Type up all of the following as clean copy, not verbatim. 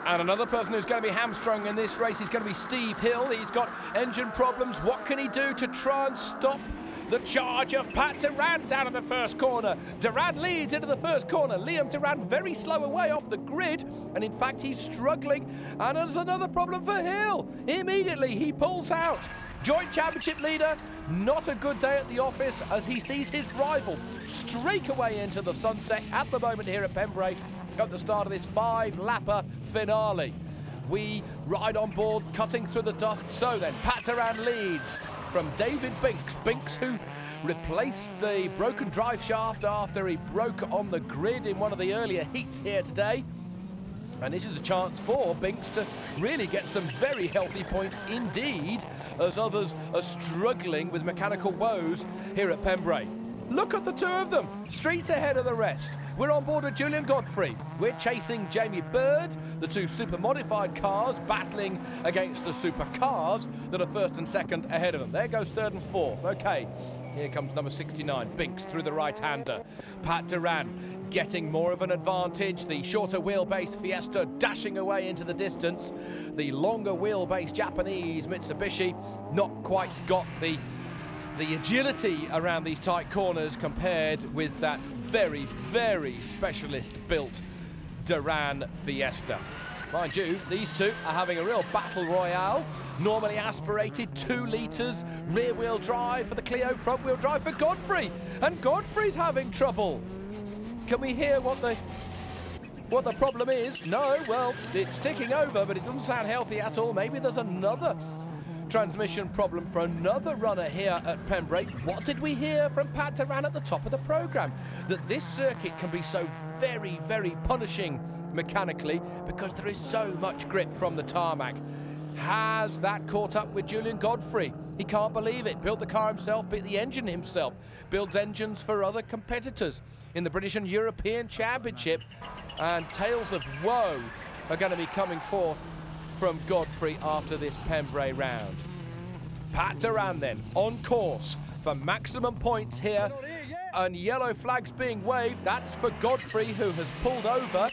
And another person who's going to be hamstrung in this race is going to be Steve Hill. He's got engine problems. What can he do to try and stop the charge of Pat Durand down in the first corner? Durand leads into the first corner. Liam Durand very slow away off the grid, and in fact he's struggling. And there's another problem for Hill. Immediately he pulls out. Joint championship leader, not a good day at the office as he sees his rival streak away into the sunset at the moment here at Pembrey at the start of this 5-lapper finale. We ride on board, cutting through the dust. So then, Pat Durand leads from David Binks. Binks, who replaced the broken drive shaft after he broke on the grid in one of the earlier heats here today. And this is a chance for Binks to really get some very healthy points indeed, as others are struggling with mechanical woes here at Pembrey. Look at the two of them, streets ahead of the rest. We're on board with Julian Godfrey. We're chasing Jamie Bird, the two super modified cars battling against the supercars that are first and second ahead of them. There goes third and fourth. Okay, here comes number 69, Binks through the right-hander. Pat Durand getting more of an advantage. The shorter wheelbase Fiesta dashing away into the distance. The longer wheelbase Japanese Mitsubishi not quite got the agility around these tight corners compared with that very, very specialist built Durand Fiesta. Mind you, these two are having a real battle royale. Normally aspirated 2 litres, rear wheel drive for the Clio, front wheel drive for Godfrey. And Godfrey's having trouble. Can we hear what the problem is? No, well, it's ticking over, but it doesn't sound healthy at all. Maybe there's another transmission problem for another runner here at Pembrey. What did we hear from Pat Durand at the top of the programme? That this circuit can be so very, very punishing mechanically because there is so much grip from the tarmac. Has that caught up with Julian Godfrey? He can't believe it. Built the car himself, built the engine himself, builds engines for other competitors in the British and European Championship, and tales of woe are going to be coming forth from Godfrey after this Pembrey round. Pat Durand then on course for maximum points here, and yellow flags being waved. That's for Godfrey, who has pulled over.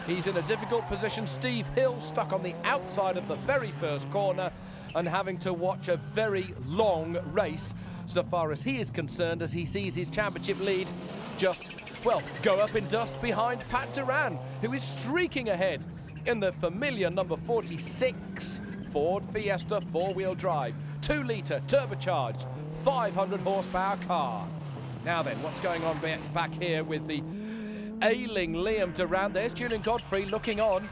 He's in a difficult position. Steve Hill stuck on the outside of the very first corner and having to watch a very long race so far as he is concerned, as he sees his championship lead just, well, go up in dust behind Pat Durand, who is streaking ahead in the familiar number 46 Ford Fiesta 4-wheel drive, 2-litre turbocharged, 500 horsepower car. Now then, what's going on back here with the ailing Liam Durand? There's Julian Godfrey looking on.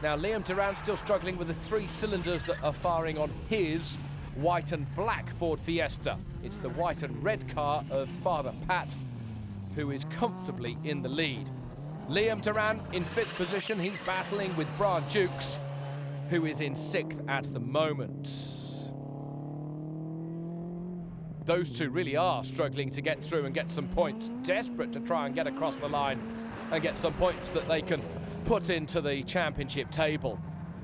Now Liam Durand still struggling with the 3 cylinders that are firing on his white and black Ford Fiesta. It's the white and red car of Father Pat who is comfortably in the lead. Liam Durand in 5th position. He's battling with Brian Dukes, who is in 6th at the moment. Those two really are struggling to get through and get some points, desperate to try and get across the line and get some points that they can put into the championship table.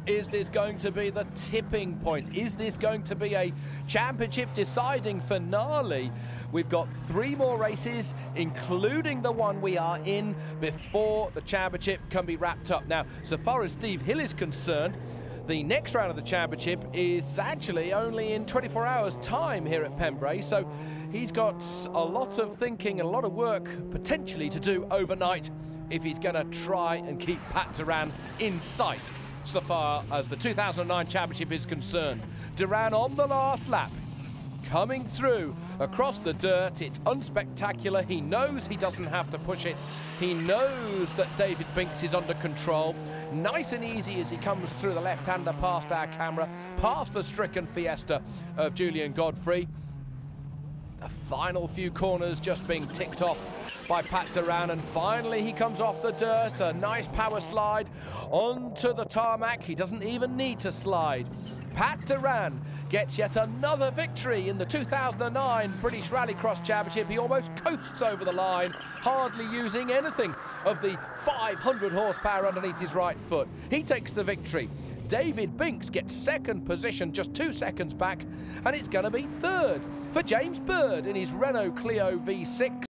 Is this going to be the tipping point? Is this going to be a championship deciding finale? We've got 3 more races, including the one we are in, before the championship can be wrapped up. Now, so far as Steve Hill is concerned, the next round of the championship is actually only in 24 hours time here at Pembrey, so he's got a lot of thinking and a lot of work potentially to do overnight if he's going to try and keep Pat Durand in sight so far as the 2009 championship is concerned. Durand on the last lap, coming through across the dirt. It's unspectacular. He knows he doesn't have to push it. He knows that David Binks is under control. Nice and easy as he comes through the left-hander past our camera, past the stricken Fiesta of Julian Godfrey. The final few corners just being ticked off by Pat Durand, and finally he comes off the dirt. A nice power slide onto the tarmac. He doesn't even need to slide. Pat Durand gets yet another victory in the 2009 British Rallycross Championship. He almost coasts over the line, hardly using anything of the 500 horsepower underneath his right foot. He takes the victory. David Binks gets 2nd position, just 2 seconds back, and it's going to be 3rd for James Bird in his Renault Clio V6.